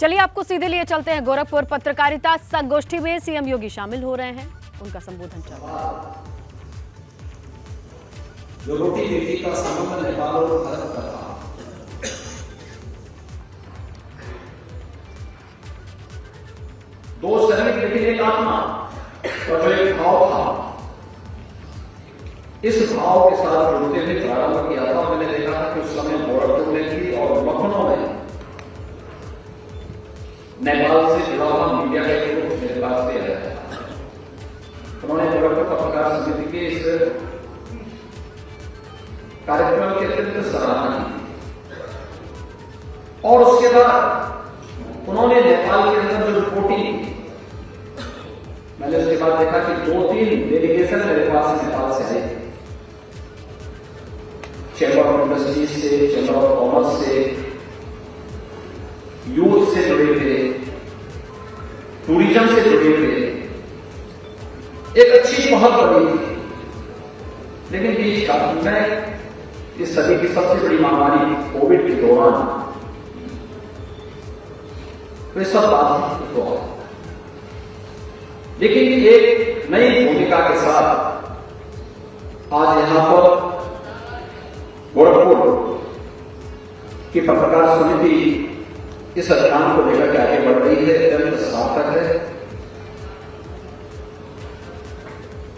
चलिए आपको सीधे लिए चलते हैं गोरखपुर। पत्रकारिता संगोष्ठी में सीएम योगी शामिल हो रहे हैं, उनका संबोधन चल रहा है। जो रोटी बेटी का संबंध नेपाल और भारत का था, दो श्रमिक लेकिन एक आत्मा और जो एक भाव था, इस भाव के साथ जुड़ते हुए प्रारंभ किया था। मैंने देखा था कि उस समय गोरखपुर में थी और लखनऊ में नेपाल से जुड़ा हुआ मीडिया का एक ग्रुप मेरे पास से आया था। उन्होंने गोरखपुर पत्रकार समिति के इस कार्यक्रम की अत्यंत सराहना की और उसके बाद उन्होंने नेपाल के अंदर जो रिपोर्टिंग की, मैंने उसके बाद देखा कि 2-3 डेलीगेशन मेरे पास नेपाल से आए, चैम्बर ऑफ इंडस्ट्रीज से, चैम्बर ऑफ कॉमर्स से, यूथ से जुड़े हुए, टूरिज्म से जुड़े हुए, एक अच्छी पहल बनी थी। लेकिन बीच काल में इस सदी की सबसे बड़ी महामारी कोविड के दौरान वे सब बात हुआ, लेकिन एक नई भूमिका के साथ आज यहां पर गोरखपुर की पत्रकार समिति इस अभियान को लेकर के आगे बढ़ रही है, अत्यंत सार्थक है,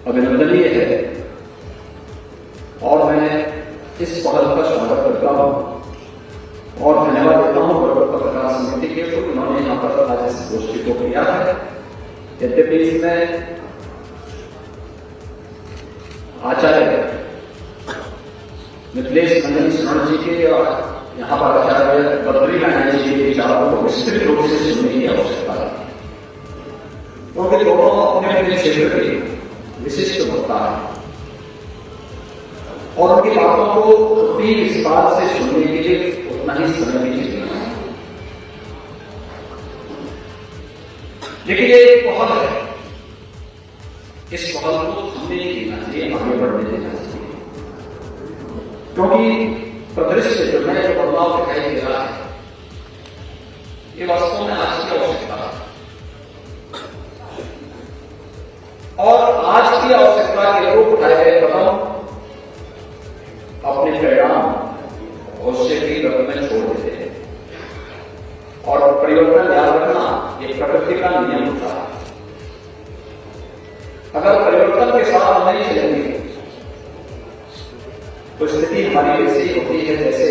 अभिनंदनीय है और मैं इस पहल का स्वागत करता हूं और धन्यवाद देता हूं गोरखपुर पत्रकार समिति के, तो उन्होंने यहां पर आज इस गोष्ठी को किया है। यद्यपि इसमें आचार्य मिथिलेश नंदन शरण जी के और यहां पर आचार्य बद्री नारायण जी के विचारों को विस्तृत रूप से सुनने की आवश्यकता है, क्योंकि दोनों अपने अपने क्षेत्र के विशिष्ट वक्ता है और उनकी बातों को उतनी विस्तार से सुनने के लिए उतना ही समय भी चाहिए। लेकिन ये एक पहल है, इस पहल को थमने नहीं देना चाहिए, आगे बढ़ने देना चाहिए, क्योंकि परिदृश्य जो नया जो बदलाव दिखाई दे रहा है, ये वास्तव में आज की आवश्यकता है और आज की आवश्यकता के रूप उठाए गए कदम अपने परिणाम भविष्य की गति में छोड़ देते हैं और परिवर्तन याद रखना ये प्रकृति का नियम होता है। अगर परिवर्तन के साथ हम नहीं चलेंगे तो स्थिति हमारी ऐसी होती है जैसे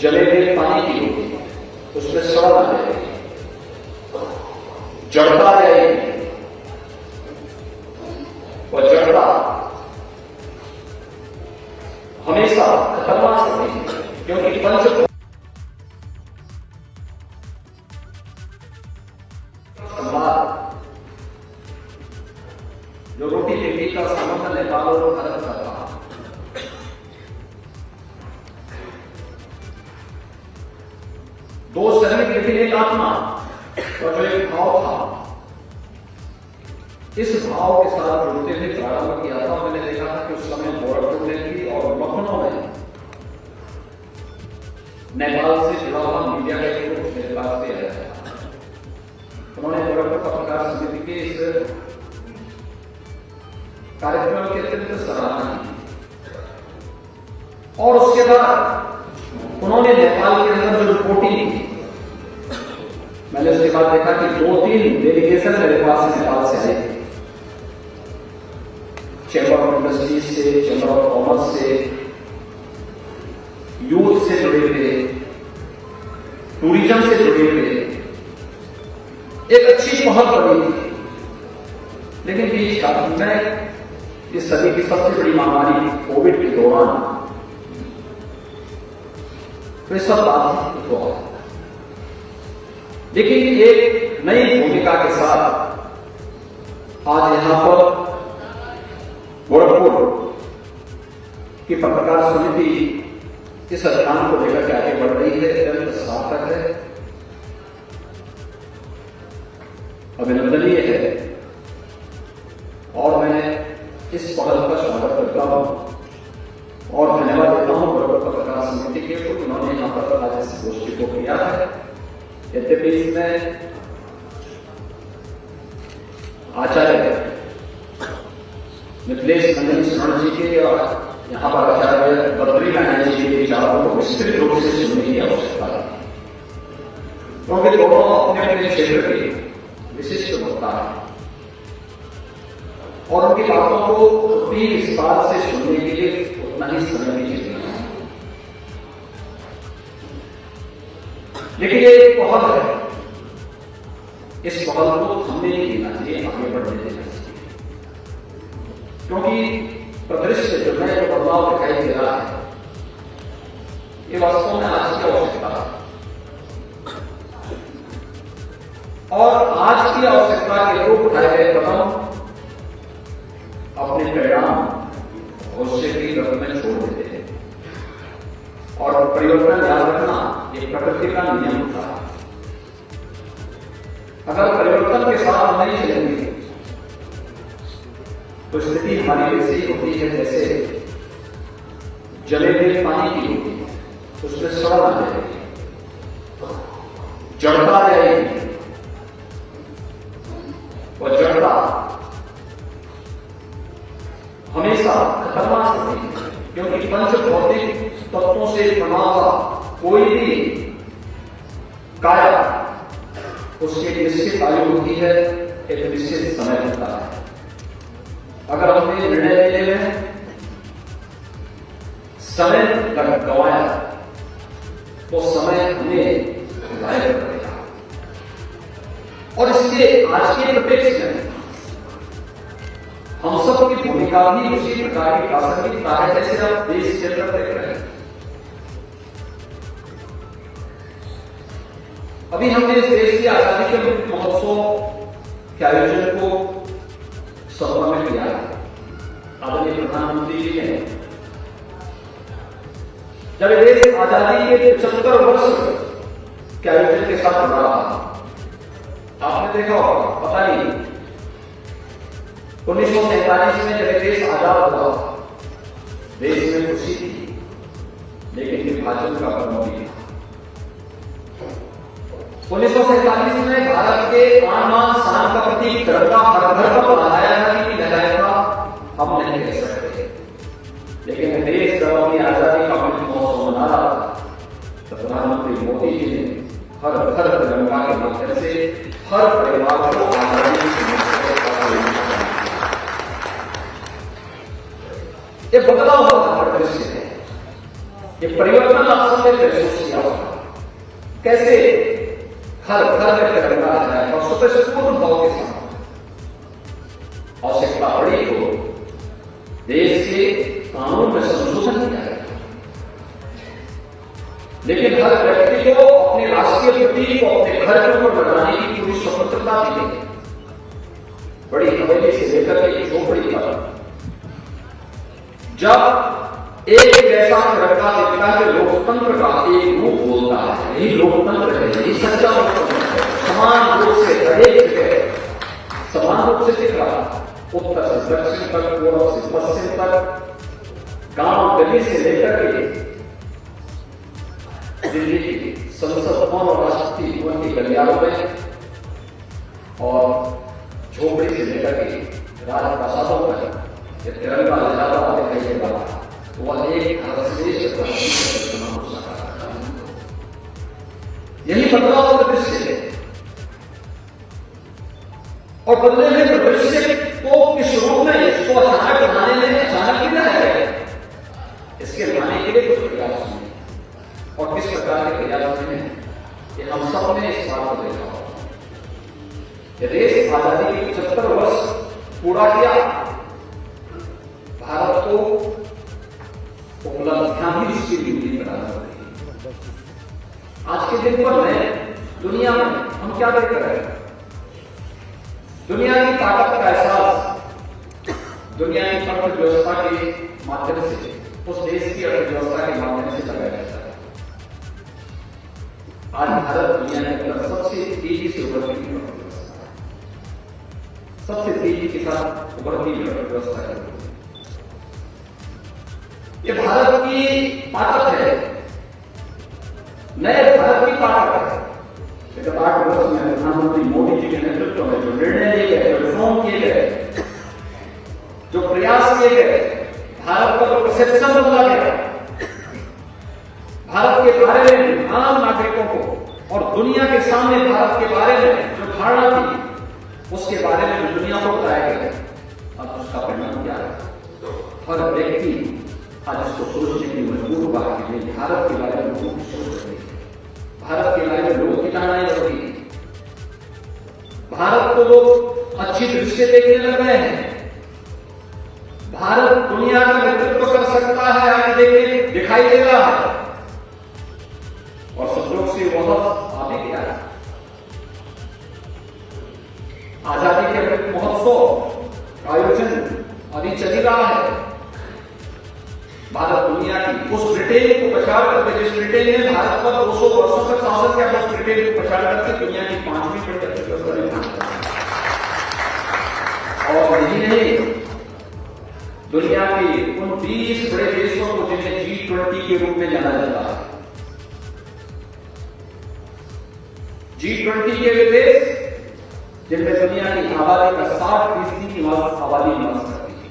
जले हुए पानी की होती है, उसमें सड़ आ जाएगी, जड़ता आ जाएगी और जड़ता हमेशा खतरनाक होती है, क्योंकि पंच जो रोटी बेटी का संबंध नेपाल और भारत का था, दो श्रमिक लेकिन एक आत्मा और जो एक भाव था, इस भाव के साथ जुड़ते हुए प्रारंभ किया था। मैंने देखा था कि उस समय गोरखपुर में थी और लखनऊ में नेपाल से जुड़ा हुआ मीडिया का एक ग्रुप मेरे पास से आया था। उन्होंने गोरखपुर पत्रकार समिति के इस कार्यक्रम की अत्यंत सराहना की और उसके बाद उन्होंने नेपाल के अंदर जो रिपोर्टिंग की, मैंने उसके बाद देखा कि 2-3 डेलीगेशन मेरे पास नेपाल से आए, चैम्बर ऑफ इंडस्ट्रीज से, चैम्बर ऑफ कॉमर्स से, यूथ से जुड़े हुए, टूरिज्म से जुड़े हुए, एक अच्छी पहल बनी थी। लेकिन बीच काल में इस सदी की सबसे बड़ी महामारी कोविड के दौरान वे सब बात हुआ, लेकिन एक नई भूमिका के साथ आज यहां पर गोरखपुर की पत्रकार समिति इस अभियान को लेकर के आगे बढ़ रही है, अत्यंत सार्थक है, अभिनंदनीय है और मैं इस पहल का स्वागत करता हूं और धन्यवाद देता हूं गोरखपुर पत्रकार समिति के, तो उन्होंने यहां पर आज इस गोष्ठी को किया है। यद्यपि इसमें आचार्य मिथिलेश नंदन शरण जी के और यहाँ पर आचार्य बद्री नारायण जी के विचारों को विस्तृत रूप से सुनने की आवश्यकता है, क्योंकि दोनों अपने अपने क्षेत्र के विशिष्ट वक्ता है और उनकी बातों को भी विस्तार से सुनने के लिए उतना ही समय भी चाहिए। लेकिन ये एक पहल है, इस पहल को थमने नहीं देना चाहिए, आगे बढ़ने देना चाहिए, क्योंकि परिदृश्य जो नया जो बदलाव दिखाई दे रहा है ये वास्तव में आज की आवश्यकता है और आज की आवश्यकता के रूप उठाए गए कदम अपने परिणाम उससे भी गत में छोड़ देते हैं और परिवर्तन याद रखना ये प्रकृति का नियम था। अगर परिवर्तन के साथ हम नहीं चलेंगे तो स्थिति हमारी वैसी होती है जैसे जले हुए पानी की होती है, उसमें सड़ आ जाएगी, जड़ता आ जाएगी और जड़ता हमेशा खतरनाक होती है, क्योंकि पंच भौतिक तत्वों से बना हुआ कोई भी काया उसकी निश्चित आयु होती है, एक निश्चित समय होता है। अगर हमने निर्णय लेने में समय गंवाया तो समय हमें गायब कर देगा और इसके आज के प्रत्यक्ष में हम सब की भूमिका भी उसी प्रकार की प्रासंगिकता है जैसे आप देश क्षेत्र देख रहे हैं। अभी हमने इस देश की आजादी के महोत्सव के आयोजन को संपन्न किया है। आदरणीय प्रधानमंत्री जी ने जब देश आजादी के 75 वर्ष के आयोजन के साथ जुड़ा था, आपने देखा होगा, पता नहीं 1947 में जब देश आजाद हुआ देश में खुशी थी, लेकिन विभाजन का परिणाम भी था। 1947 में भारत के आन शान का प्रतीक तिरंगा हर घर पर लगाया था कि लगाएगा हम नहीं कह सकते, लेकिन देश जब अपनी आजादी का अमृत महोत्सव मना रहा था तो प्रधानमंत्री मोदी जी ने हर घर तिरंगा के माध्यम से हर परिवार को आजादी ये बदलाव होता परिदृश्य है, ये परिवर्तन आप सबने महसूस किया होगा। कैसे हर घर में तिरंगा आ जाए और स्वतःस्फूर्त भाव के साथ आवश्यकता पड़ी तो देश के कानून में संशोधन किया जाएगा, लेकिन हर व्यक्ति को अपने राष्ट्रीय प्रतीक को अपने घर के ऊपर बनाने की पूरी स्वतंत्रता दी गई। बड़ी हवेली से लेकर के झोपड़ी तक जब एक जैसा तिरंगा दिखता है लोकतंत्र का एक रूप बोलता है, यही लोकतंत्र है, यही सच्चा लोकतंत्र है। समान रूप से हरेक जगह समान रूप से दिख रहा, उत्तर से दक्षिण तक, पूर्व से पश्चिम तक, गांव गली से लेकर के दिल्ली की संसद भवन और राष्ट्रपति भवन की गलियारों में और झोपड़ी से लेकर के राजप्रासादों तक तिरंगा लहराता हुआ दिखाई दे रहा है। वह एक श्रेष्ठ हो सका। यही बदलाव का दृश्य है और बदले हुए भविष्य को किस रूप में इसको अचानक बनाने में अचानक ही नहीं है, इसके बनाने के लिए कुछ प्रयास हुए और किस प्रकार के प्रयास हुए कि हम सब ने इस बात को देखा होगा। देश आजादी के 75 वर्ष पूरा किया, भारत को उपलब्धियां भी इसकी ड्यूटी प्रदान कर रही है। आज के दिन पर मैं दुनिया में हम क्या देख रहे हैं, दुनिया की ताकत का एहसास दुनिया की अर्थव्यवस्था के माध्यम से, उस देश की अर्थव्यवस्था के माध्यम से लगाया जाता है। आज भारत दुनिया के अंदर सबसे तेजी से उभरती हुई अर्थव्यवस्था है, सबसे तेजी के साथ उभरती हुई अर्थव्यवस्था है। ये भारत की ताकत है, नए भारत की ताकत है। गत 8 वर्ष में प्रधानमंत्री मोदी जी के नेतृत्व में जो निर्णय लिए गए, जो रिफॉर्म किए गए, जो प्रयास किए गए, भारत का जो परसेप्शन बदला गया, भारत के बारे में आम नागरिकों को और दुनिया के सामने भारत के बारे में जो धारणा थी, उसके बारे में जो दुनिया को बताया गया, अब उसका परिणाम क्या है? हर व्यक्ति आज इसको सोचने की मजबूर हुआ कि नहीं, भारत के बारे में लोगों की सोच रही है, भारत के बारे में लोगों की धारणाएं बढ़ रही है, भारत को लोग अच्छी दृष्टि से देखने लग रहे हैं, भारत दुनिया का नेतृत्व कर सकता है, आगे देखने दिखाई दे रहा है और संयोग से वह आ भी गया है। आजादी के अमृत महोत्सव का आयोजन अभी चल ही रहा है। भारत दुनिया की उस ब्रिटेन को प्रचार करके, जिस ब्रिटेन ने भारत पर 200 वर्षों तक शासन किया, उस ब्रिटेन को प्रचार करके दुनिया की 5वीं बड़ी अर्थव्यवस्था और यही नहीं, दुनिया के उन 20 बड़े देशों को जिन्हें G20 के रूप में जाना जाता है। G20 के वे देश जिनमें दुनिया की आबादी का 60% की आबादी निवास करती है।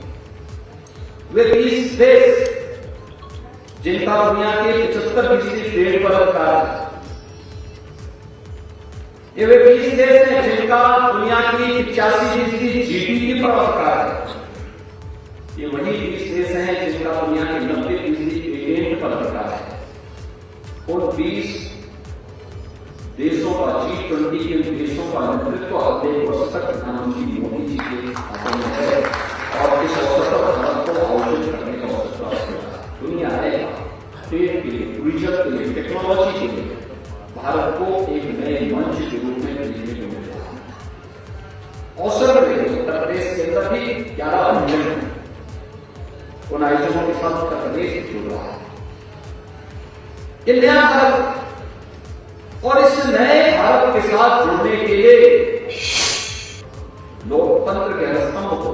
वे 20 देश जिनका दुनिया के 75% ट्रेड पर अधिकार है। ये वे 20 देश हैं जिनका दुनिया की 85% जीडीपी पर अधिकार है। ये वही 20 देश हैं जिनका दुनिया के 90% पेटेंट पर अधिकार है। उन 20 देशों का G20 के देशों का नेतृत्व अगले वर्ष तक प्रधानमंत्री मोदी जी के हाथों में है और इस अवसर पर भारत को आयोजित करने का अवसर प्राप्त होगा। दुनिया आएगा ट्रेड के लिए, टूरिज्म के लिए, टेक्नोलॉजी के लिए भारत को एक नए मंच के रूप में देखने को मिल रहा है। अवसर में उत्तर प्रदेश के अंदर भी 11 आयोजन हैं। उन आयोजनों के साथ उत्तर प्रदेश जुड़ रहा है। ये नया भारत और इस नए भारत के साथ जुड़ने के लिए लोकतंत्र के स्तंभ को,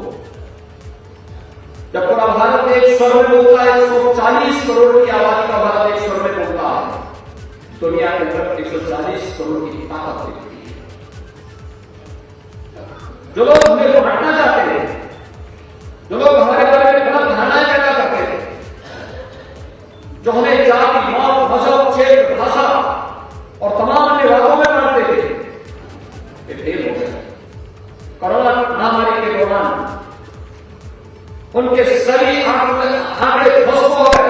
जब पूरा भारत एक स्वर में बोलता है, 140 करोड़ की आबादी का भारत एक स्वर में बोलता है, दुनिया के अंदर 140 करोड़ की ताकत दिखती है। जो लोग हमें बांटना चाहते थे, जो लोग हमारे बारे में गलत धारणाएं पैदा करते थे, जो हमें जाति, मौत, मजहब, क्षेत्र, भाषा और तमाम अन्य बातों में बांटते थे, ये फेल हो गए। कोरोना महामारी के दौरान उनके सभी आंकड़े ध्वस्त हो गए।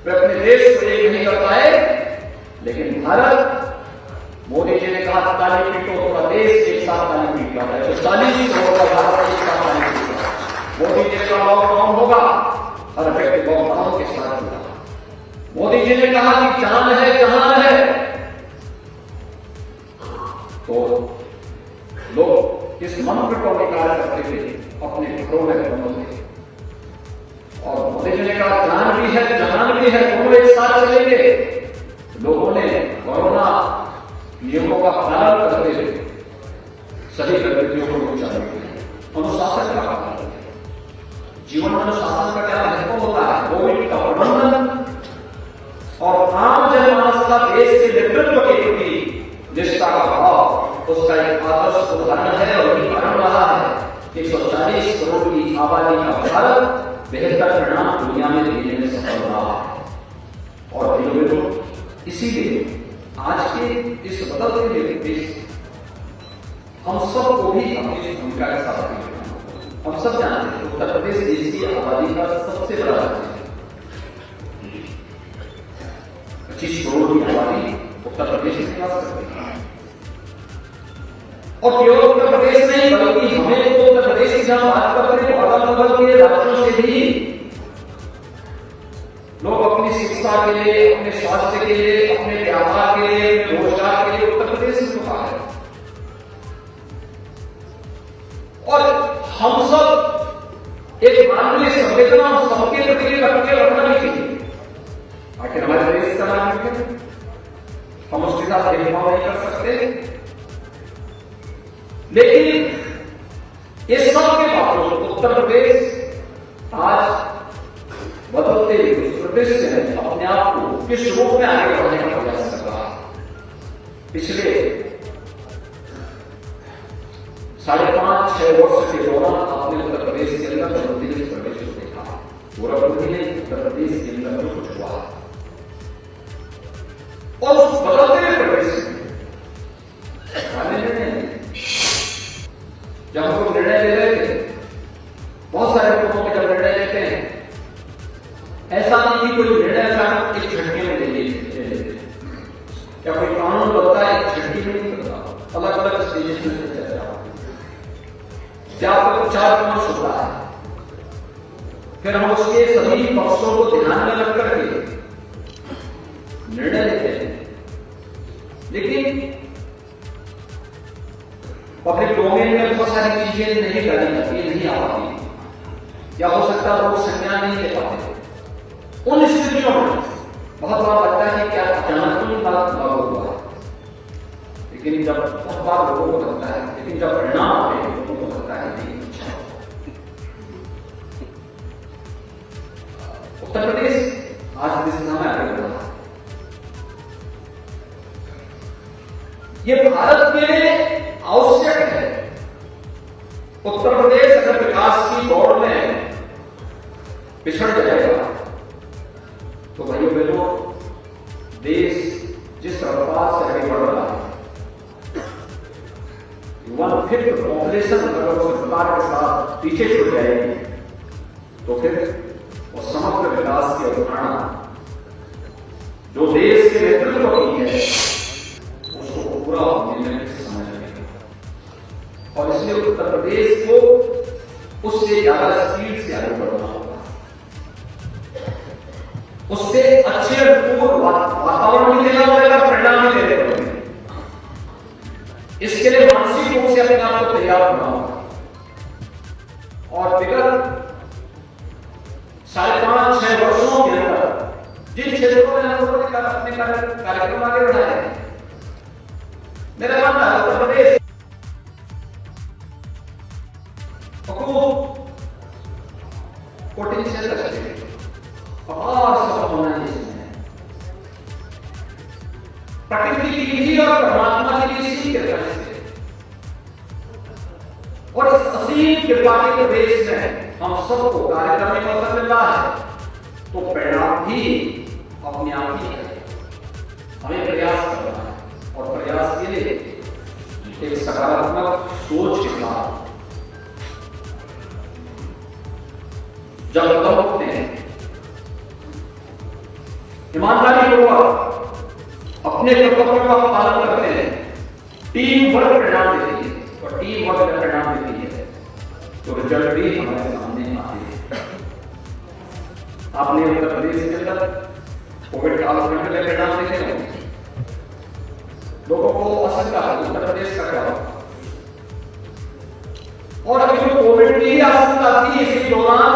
वे अपने देश को एक नहीं कर पाए, लेकिन भारत, मोदी जी ने कहा ताली पीटो, पूरा देश एक साथ ताली पीट रहा है। 140 करोड़ का भारत एक साथ ताली पीट रहा है। मोदी जी ने कहा लॉकडाउन होगा, हर व्यक्ति लॉकडाउन के साथ जुड़ा। मोदी जी ने कहा कि चांद है, जहान है, तो लोग इस मंत्र को निकाल करते थे, अपने घरों में बंद थे। और मोदी जी ने कहा जान भी है, जहान भी है, दोनों एक साथ चलेंगे। लोगों ने कोरोना नियमों का पालन करते हुए सही गतिविधियों को चालू किया। अनुशासन का पालन किया। जीवन में अनुशासन का क्या महत्व होता है? कोविड का प्रबंधन और आम जनमानस का देश के नेतृत्व के प्रति निष्ठा का भाव, उसका एक आदर्श उदाहरण है और यही कारण रहा है 140 करोड़ की आबादी का भारत बेहतर परिणाम दुनिया में देने में सफल रहा है। और दिनों में इसीलिए आज के इस बदलते हुए देश हम सबको भी अपनी भूमिका के साथ हम सब जानते हैं उत्तर प्रदेश देश की आबादी का सबसे बड़ा राज्य है। 25 करोड़ की आबादी उत्तर प्रदेश में निवास करती है। और केवल उत्तर प्रदेश नहीं, बल्कि हमें तो उत्तर प्रदेश की जहां बात करते हैं, अगल बगल के राज्यों से भी लोग अपनी शिक्षा के लिए, अपने स्वास्थ्य के लिए, अपने व्यापार के लिए, रोजगार के लिए उत्तर प्रदेश में रुका है। और हम सब एक मानवीय संवेदना सबके प्रति रखना भी चाहिए। आखिर हमारे देश का नागरिक है, हम उसके साथ भेदभाव नहीं कर सकते। लेकिन इस सब के बावजूद उत्तर प्रदेश आज बदलते हुए प्रदेश से अपने आप को किस रूप में आगे बढ़ने का प्रयास कर रहा है। पिछले 5.5-6 वर्ष के दौरान आपने उत्तर प्रदेश के अंदर तब्दीली प्रदेश को देखा। गोरखपुर में उत्तर प्रदेश के अंदर जो कुछ हुआ और उस बदलते हुए प्रदेश में जब हम लोग निर्णय ले रहे थे, बहुत सारे लोगों के जब निर्णय लेते हैं, ऐसा नहीं कि कोई निर्णय अचानक एक झटके में ले लेते, क्या कोई कानून बनता है एक झटके में नहीं बनता, अलग अलग स्टेजेस में चर्चा होती है, व्यापक विचार विमर्श होता है, फिर हम उसके सभी पक्षों को ध्यान में रख करके निर्णय लेते हैं। लेकिन पब्लिक डोमेन में बहुत सारी चीजें नहीं करनी चाहिए, नहीं आ पाती, या हो सकता है लोग संज्ञान नहीं ले पाते। उन स्थितियों में बहुत बार लगता है कि क्या अचानक कोई बात लागू हुआ है, लेकिन जब बहुत बार लोगों को लगता है, लेकिन जब परिणाम आते हैं लोगों को लगता है नहीं अच्छा। उत्तर प्रदेश आज इस दिशा में आगे बढ़ रहा है। ये भारत के लिए आवश्यक है। उत्तर प्रदेश अगर विकास की दौड़ में पिछड़ जाएगा तो भाइयों बहनों, देश जिस रफ्तार से आगे बढ़ रहा है, 1/5 पॉपुलेशन अगर उस रफ्तार के साथ पीछे छूट जाएगी तो फिर वो समग्र विकास की अवधारणा जो देश के नेतृत्व की है उसको पूरा होने में समय लगेगा। और इसलिए उत्तर प्रदेश को उससे ज्यादा स्पीड से आगे बढ़ना होगा, उससे अच्छे अनुकूल वातावरण भी देना पड़ेगा, परिणाम भी देने पड़ेंगे। इसके लिए मानसिक रूप से अपने आप को तैयार करना होगा। और विगत 5.5-6 वर्षों के अंदर जिन क्षेत्रों में हम लोगों ने अपने कार्यक्रम आगे बढ़ाए हैं, मेरा मानना है उत्तर प्रदेश पोटेंशियल और संभावना इसमें प्रकृति की विधि और परमात्मा की विधि के तरह से, और इस असीम कृपा के प्रदेश में हम सबको कार्य करने का अवसर मिल रहा है, तो परिणाम भी अपने आप ही है। हमें प्रयास करना है और प्रयास के लिए एक सकारात्मक सोच के साथ जब कदम उठते हैं, ईमानदारी पूर्वक अपने कर्तव्यों का पालन करते हैं, टीम वर्क परिणाम देती है और टीम वर्क परिणाम देती है तो रिजल्ट भी हमारे सामने आते हैं। आपने उत्तर प्रदेश के अंदर कोविड कालखंड में परिणाम देखे होंगे, लोगों को आशंका है उत्तर प्रदेश का क्या होगा, और अभी जो कोविड की आशंका थी इसी दौरान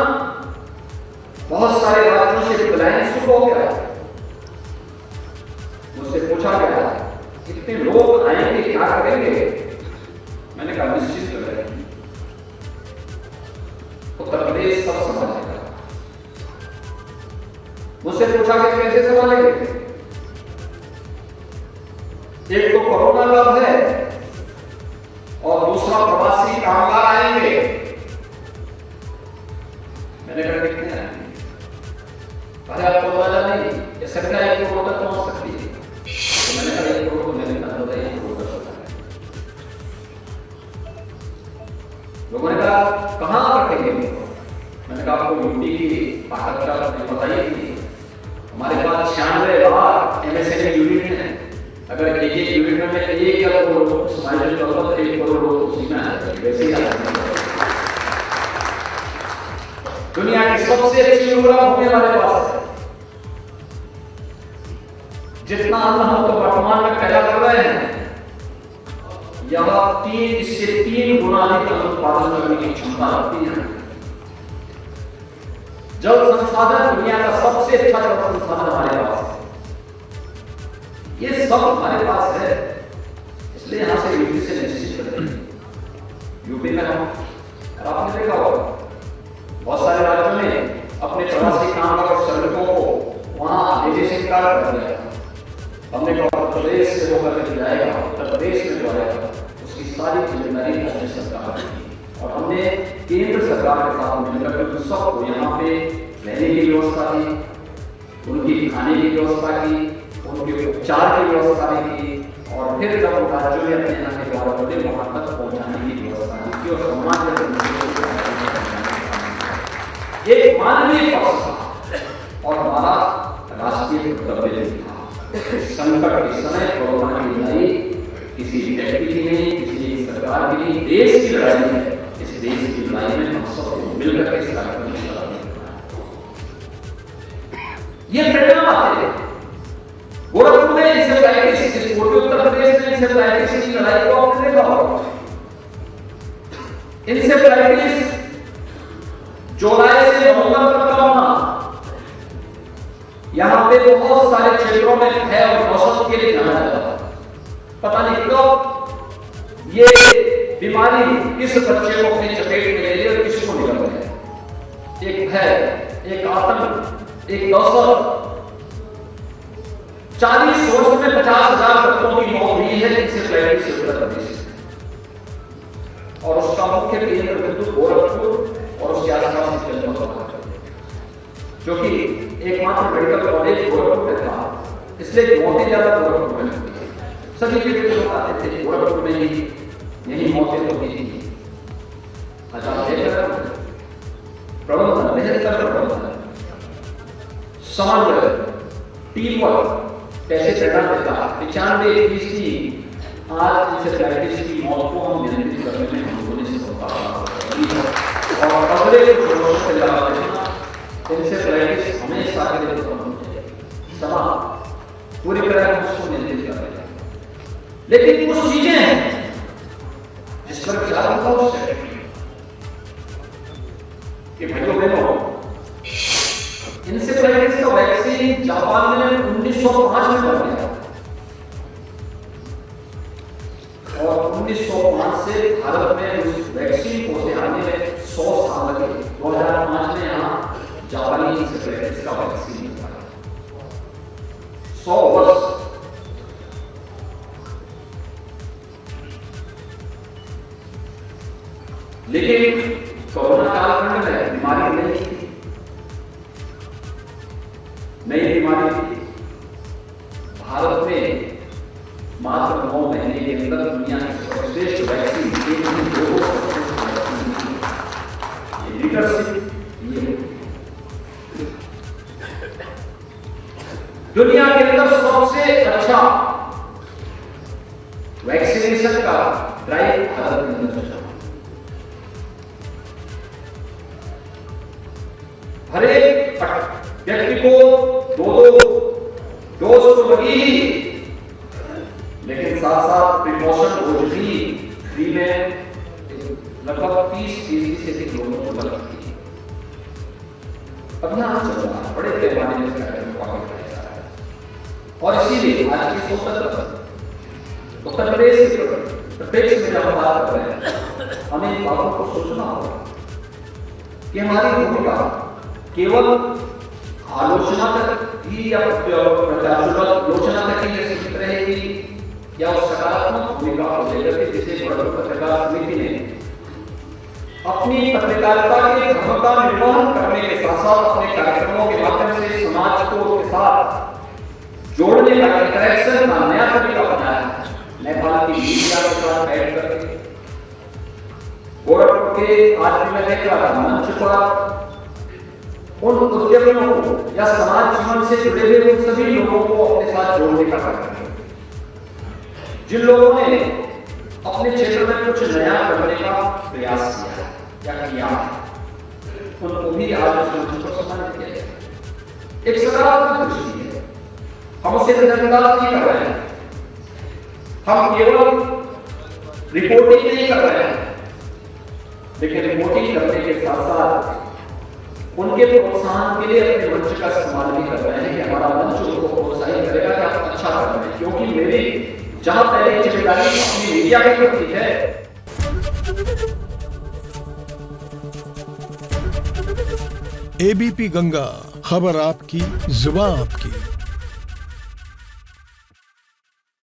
बहुत सारे राज्यों से प्लान शुरू हो गया। मुझसे पूछा गया इतने लोग आएंगे क्या करेंगे, मैंने कहा निश्चित करेंगे, उत्तर प्रदेश सब संभालेगा। मुझसे पूछा कि कैसे संभालेंगे, एक तो कोरोना लग है और दूसरा प्रवासी कामगार आएंगे। मैंने कहा कितने आएंगे, अरे आपको पता नहीं ये सरकार 1 करोड़ तक पहुंच सकती है, तो मैंने कहा 1 करोड़ मैंने कहा 1 करोड़ तक होता है। लोगों ने कहा कहां रखेंगे, मैंने कहा आपको यूपी की ताकत का बताइए थी, हमारे पास 96 लाख MSME यूनिट है, अगर एक यूनिट में 1 करोड़ लोग समायोजन करो तो 1 करोड़ लोग उसी में आ जाएंगे, वैसे ही आ जाएंगे। दुनिया की सबसे अच्छी यूरोप होने वाले पास है, जितना हम तो वर्तमान में पैदा कर रहे हैं, यह 3 गुना अधिक उत्पादन करने की क्षमता रखती है। जल संसाधन दुनिया का सबसे अच्छा जल संसाधन हमारे पास है, ये सब हमारे पास है, इसलिए यहां से यूपी से निश्चित करते हैं। यूपी में हम, आपने देखा होगा बहुत सारे राज्यों में अपने प्रवासी कामगार और श्रमिकों को वहां निवेश कर दिया, हमने कहा प्रदेश से होकर के जाएगा व्यवस्था की, उनके उपचार की व्यवस्था भी की, और फिर जब राज्यों ने अपने यहाँ के गौरव वहां तक पहुंचाने की व्यवस्था की और समाज एक मानवीय पक्ष था और हमारा राष्ट्रीय कर्तव्य था। संकट के समय कोरोना की लड़ाई किसी व्यक्ति की नहीं, किसी सरकार की नहीं, देश की लड़ाई है। इस देश की लड़ाई में हम सबको मिलकर के इस कार्यक्रम में लड़ाई करना है। ये प्रेरणा आते हैं। गोरखपुर में इंसेफ्लाइटिस, इस पूर्वी उत्तर प्रदेश में इंसेफ्लाइटिस की लड़ाई को आपने देखा होगा। इंसेफ्लाइटिस जुलाई से नवंबर तक का होना, यहां पे बहुत सारे क्षेत्रों में है और औसत के लिए जाना जाता है। पता नहीं कब ये बीमारी किस बच्चे को अपनी चपेट में ले ली और किसको निकल गई। एक है, एक आतंक, एक दहशत। 40 वर्ष में 50,000 बच्चों की मौत हुई है इंसेफ्लाइटिस से उत्तर प्रदेश में, और उसका मुख्य केंद्र बिंदु गोरखपुर और उसके आसपास के जनपदों का, जो कि एकमात्र मेडिकल कॉलेज गोरखपुर में था, इसलिए मौतें ज्यादा गोरखपुर में होती थी। सभी के लोग आते थे गोरखपुर में ही, यही मौतें होती थी। प्रबंधन, बेहतर प्रबंधन, समन्वय, टीम वर्क कैसे करना देता। 95% आज इंसेफ्लाइटिस की मौत को हम नियंत्रित करने में हम लोगों ने सफलता और अगले वर्षों से इंसेफ्लाइटिस हमेशा के लिए खत्म हो जाएगी। समाज पूरी तरह उसको नियंत्रित कर रहे हैं, लेकिन कुछ चीजें हैं जिस पर विचार होता है उससे कि भाइयों बहनों, इंसेफ्लाइटिस का वैक्सीन जापान में 1905 में बन गया और 1905 से भारत में उस वैक्सीन को आने में 100 साल लगे। 2005 में यहाँ जापानी इंसेफ्लाइटिस का वैक्सीन बना, 100 वर्ष। लेकिन कोरोना कालखंड में बीमारी नहीं थी, नई बीमारी थी। भारत में मात्र 9 महीने के अंदर दुनिया की सर्वश्रेष्ठ वैक्सीन लीडरशिप, दुनिया के अंदर सबसे अच्छा वैक्सीनेशन का ड्राइव भारत के अंदर चला। हर एक व्यक्ति को 2 डोज तो लगी ही, लेकिन साथ साथ प्रिकॉशन डोज भी फ्री में लगभग 30% से अधिक लोगों को लगती है। अभियान चल रहा है, बड़े पैमाने में कार्यक्रम पालन किया जा रहा है, और इसीलिए आज की उत्तर प्रदेश के प्रत्येक में जब हम बात कर रहे हैं, हमें इन बातों को सोचना होगा कि हमारी भूमिका केवल आलोचना तक ही या आलोचना तक ही सीमित रहेगी, या उस सकारात्मक भूमिका को लेकर के जिसे पत्रकार समिति ने अपनी पत्रकारिता के धर्म का निर्वहन करने के साथ साथ अपने कार्यक्रमों के माध्यम से समाज को उसके साथ जोड़ने का इंटरेक्शन का नया तरीका अपनाया है। नेपाल की मीडिया के साथ बैठ करके गोरखपुर के आज भी मैं देख रहा था मंच पर उन उद्यमियों को या समाज जीवन से जुड़े हुए उन सभी लोगों को अपने साथ जोड़ने का कार्य, जिन लोगों ने अपने क्षेत्र में कुछ नया करने का प्रयास किया, उनको भी आज मंच पर सम्मानित किया जाए। एक सकारात्मक दृष्टि है, हम उसे नजरअंदाज नहीं कर रहे हैं, हम केवल रिपोर्टिंग नहीं कर रहे हैं, लेकिन रिपोर्टिंग करने के साथ साथ उनके प्रोत्साहन के लिए अपने मंच का इस्तेमाल भी कर रहे हैं कि हमारा मंच उनको प्रोत्साहित करेगा कि आप अच्छा कर रहे हैं। क्योंकि मेरी जहां पहले जिम्मेदारी अपनी मीडिया की प्रति है। एबीपी गंगा, खबर आपकी, जुबान आपकी।